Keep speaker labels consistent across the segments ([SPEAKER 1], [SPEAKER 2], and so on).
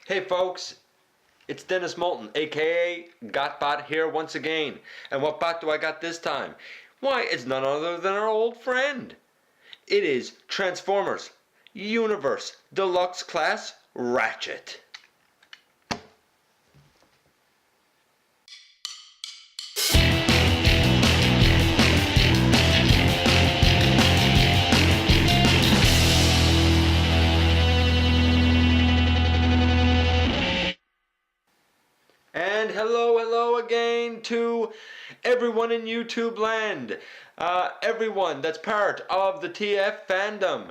[SPEAKER 1] Hey folks, it's Dennis Moulton, aka GotBot here once again. And what bot do I got this time? Why, it's none other than our old friend. It is Transformers Universe Deluxe Class Ratchet. And hello again to everyone in YouTube land, everyone that's part of the TF fandom,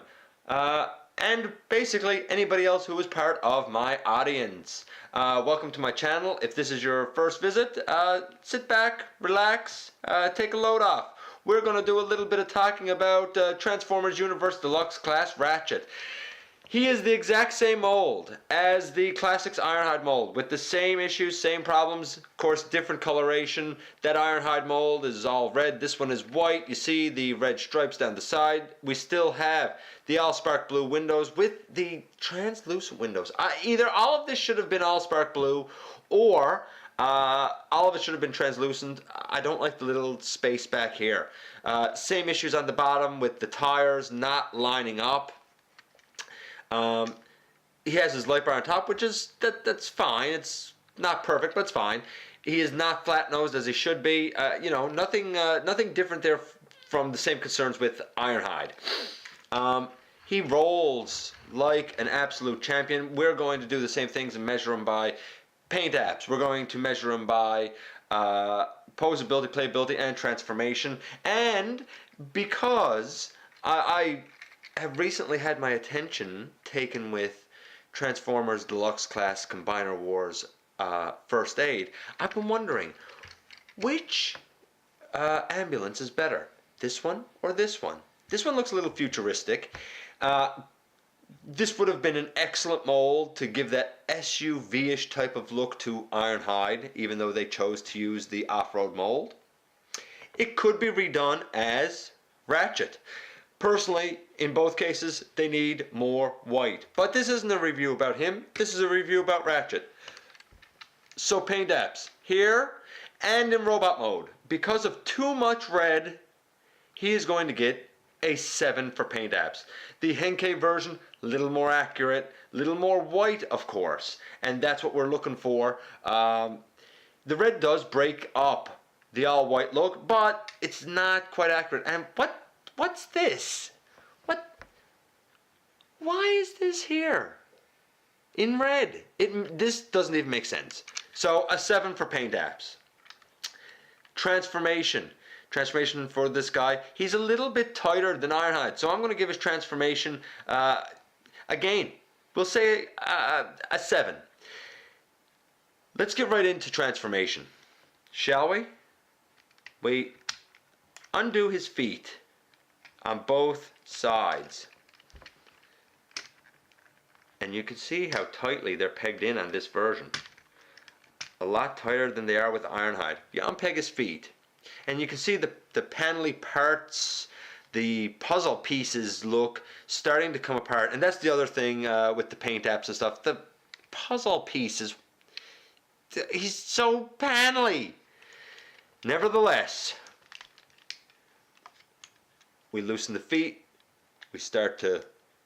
[SPEAKER 1] and basically anybody else who is part of my audience. Welcome to my channel. If this is your first visit, sit back, relax, take a load off. We're going to do a little bit of talking about Transformers Universe Deluxe Class Ratchet. He is the exact same mold as the Classics Ironhide mold, with the same issues, same problems, of course different coloration. That Ironhide mold is all red, this one is white. You see the red stripes down the side. We still have the all spark blue windows with the translucent windows. Either all of this should have been all spark blue, or all of it should have been translucent. I don't like the little space back here. Same issues on the bottom with the tires not lining up. He has his light bar on top, which is that's fine. It's not perfect, but it's fine. He is not flat nosed as he should be. You know, nothing different there from the same concerns with Ironhide. He rolls like an absolute champion. We're going to do the same things and measure him by paint apps. We're going to measure him by posability, playability, and transformation. And because I have recently had my attention taken with Transformers Deluxe Class Combiner Wars First Aid, I've been wondering which ambulance is better, this one or this one? This one looks a little futuristic. This would have been an excellent mold to give that SUV-ish type of look to Ironhide, even though they chose to use the off-road mold. It could be redone as Ratchet. Personally, in both cases, they need more white. But this isn't a review about him. This is a review about Ratchet. So paint apps, here and in robot mode. Because of too much red, he is going to get a 7 for paint apps. The Henkei version, a little more accurate, a little more white, of course. And that's what we're looking for. The red does break up the all-white look, but it's not quite accurate. And what's this? Why is this here in red? This doesn't even make sense. So a 7 for paint apps. Transformation for this guy. He's a little bit tighter than Ironhide, so I'm going to give his transformation again. We'll say a 7. Let's get right into transformation, shall we? We undo his feet on both sides, and you can see how tightly they're pegged in on this version. A lot tighter than they are with Ironhide. You unpeg his feet and you can see the panelly parts, the puzzle pieces look starting to come apart. And that's the other thing with the paint apps and stuff. The puzzle pieces, he's so panelly. Nevertheless, we loosen the feet, we start to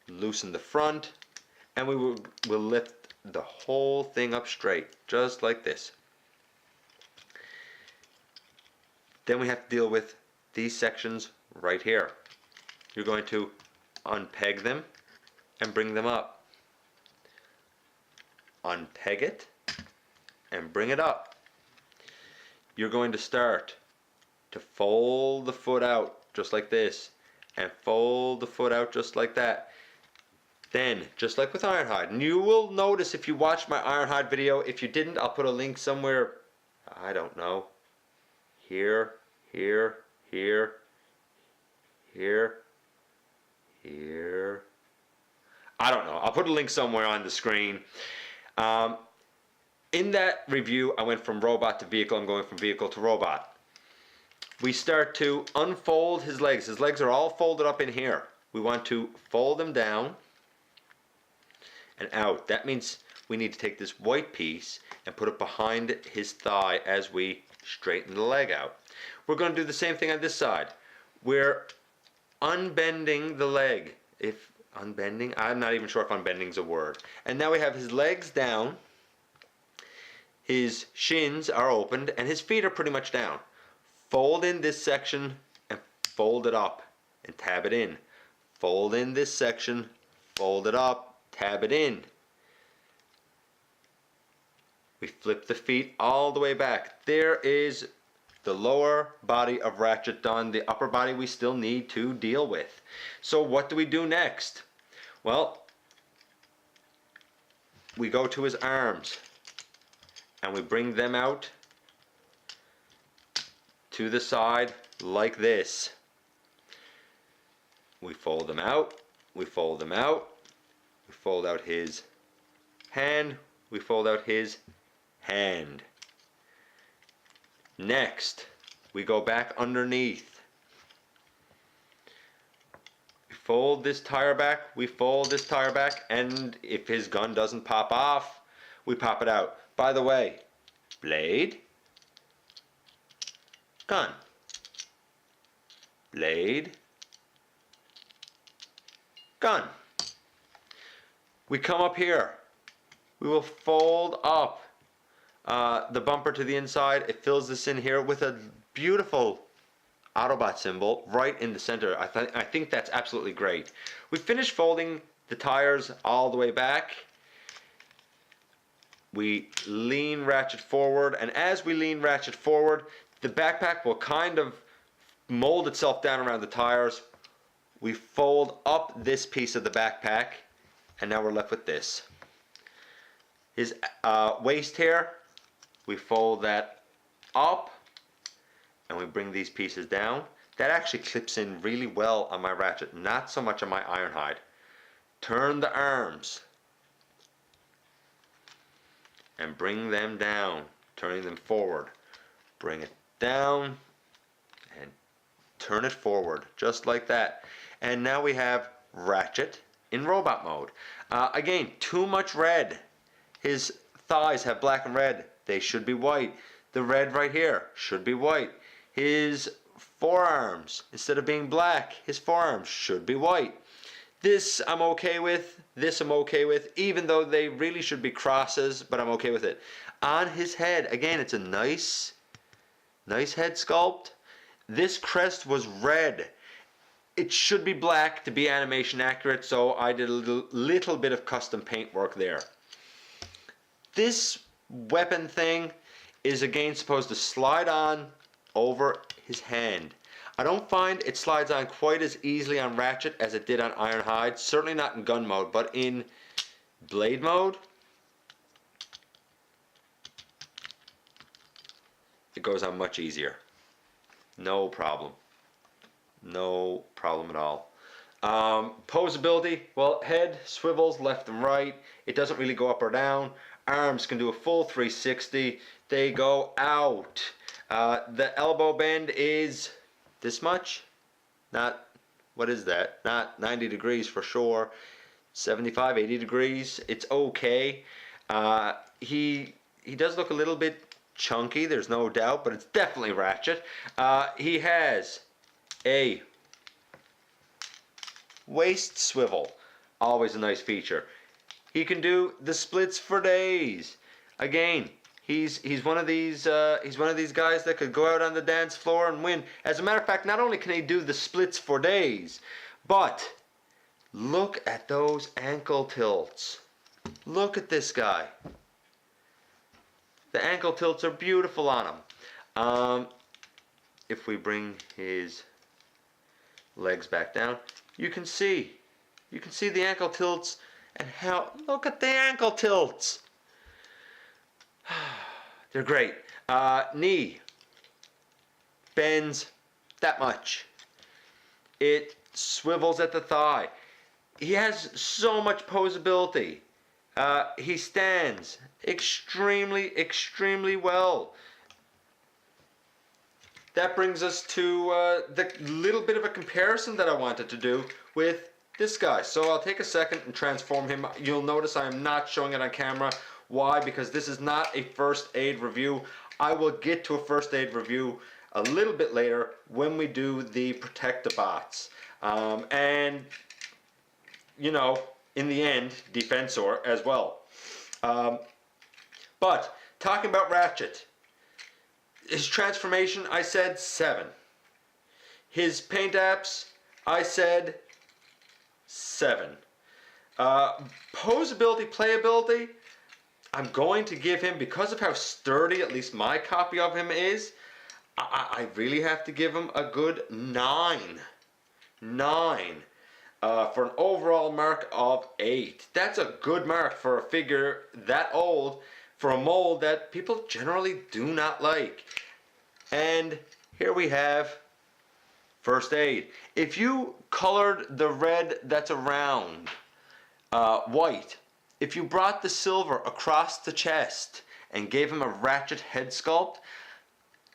[SPEAKER 1] loosen the front, and we will lift the whole thing up straight, just like this. Then we have to deal with these sections right here. You're going to unpeg them and bring them up. Unpeg it and bring it up. You're going to start to fold the foot out just like this, and fold the foot out just like that. Then, just like with Ironhide, and you will notice if you watched my Ironhide video, if you didn't, I'll put a link somewhere, I don't know, here, here, here, here, here, I don't know, I'll put a link somewhere on the screen. In that review, I went from robot to vehicle. I'm going from vehicle to robot. We start to unfold his legs. His legs are all folded up in here. We want to fold them down and out. That means we need to take this white piece and put it behind his thigh as we straighten the leg out. We're going to do the same thing on this side. We're unbending the leg. If unbending, I'm not even sure if unbending is a word. And now we have his legs down, his shins are opened, and his feet are pretty much down. Fold in this section and fold it up and tab it in. Fold in this section, fold it up, tab it in. We flip the feet all the way back. There is the lower body of Ratchet done. The upper body we still need to deal with. So what do we do next? Well, we go to his arms and we bring them out to the side like this. We fold them out, we fold them out, we fold out his hand, we fold out his hand. Next, we go back underneath. We fold this tire back, we fold this tire back, and if his gun doesn't pop off, we pop it out. By the way, blade, gun, blade, gun. We come up here. We will fold up the bumper to the inside. It fills this in here with a beautiful Autobot symbol right in the center. I think that's absolutely great. We finished folding the tires all the way back. We lean Ratchet forward, and as we lean Ratchet forward, the backpack will kind of mold itself down around the tires. We fold up this piece of the backpack, and now we're left with this. His waist hair, we fold that up, and we bring these pieces down. That actually clips in really well on my Ratchet, not so much on my Ironhide. Turn the arms and bring them down, turning them forward. Bring it down and turn it forward, just like that. And now we have Ratchet in robot mode. Again, too much red. His thighs have black and red. They should be white. The red right here should be white. His forearms, instead of being black, his forearms should be white. This I'm okay with. This I'm okay with, even though they really should be crosses, but I'm okay with it. On his head, again, it's a nice head sculpt. This crest was red. It should be black to be animation accurate, so I did a little bit of custom paint work there. This weapon thing is again supposed to slide on over his hand. I don't find it slides on quite as easily on Ratchet as it did on Ironhide. Certainly not in gun mode, but in blade mode, it goes on much easier. No problem. No problem at all. Posability, well, head swivels left and right. It doesn't really go up or down. Arms can do a full 360. They go out. The elbow bend is this much. Not, what is that? Not 90 degrees for sure. 75, 80 degrees. It's okay. He does look a little bit chunky, there's no doubt, but it's definitely Ratchet. He has a waist swivel, always a nice feature. He can do the splits for days. Again, he's one of these guys that could go out on the dance floor and win. As a matter of fact, not only can he do the splits for days, but look at those ankle tilts. Look at this guy. The ankle tilts are beautiful on him. If we bring his legs back down, you can see the ankle tilts, and how, look at the ankle tilts. They're great. Knee bends that much. It swivels at the thigh. He has so much posability. He stands extremely well. That brings us to the little bit of a comparison that I wanted to do with this guy. So I'll take a second and transform him. You'll notice I am not showing it on camera. Why? Because this is not a first aid review. I will get to a first aid review a little bit later when we do the Protect-A-Bots. And, you know, in the end, Defensor as well. But, talking about Ratchet, his transformation, I said 7. His paint apps, I said 7. Posability, playability, I'm going to give him, because of how sturdy at least my copy of him is, I really have to give him a good 9. 9. For an overall mark of 8. That's a good mark for a figure that old, for a mold that people generally do not like. And here we have first aid. If you colored the red that's around white, if you brought the silver across the chest and gave him a Ratchet head sculpt,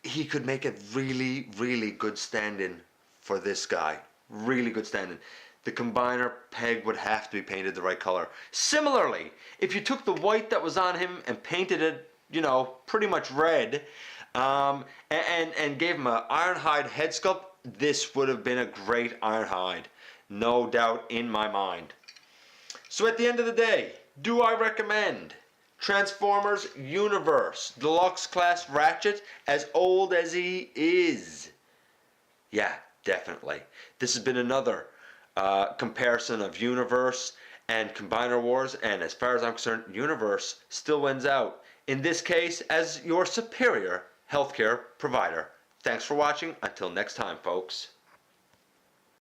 [SPEAKER 1] he could make a really, really good stand-in for this guy. Really good stand-in. The combiner peg would have to be painted the right color. Similarly, if you took the white that was on him and painted it, you know, pretty much red, and gave him an Ironhide head sculpt, this would have been a great Ironhide. No doubt in my mind. So at the end of the day, do I recommend Transformers Universe Deluxe Class Ratchet, as old as he is? Yeah, definitely. This has been another comparison of Universe and Combiner Wars, and as far as I'm concerned, Universe still wins out. In this case, as your superior healthcare provider. Thanks for watching. Until next time, folks.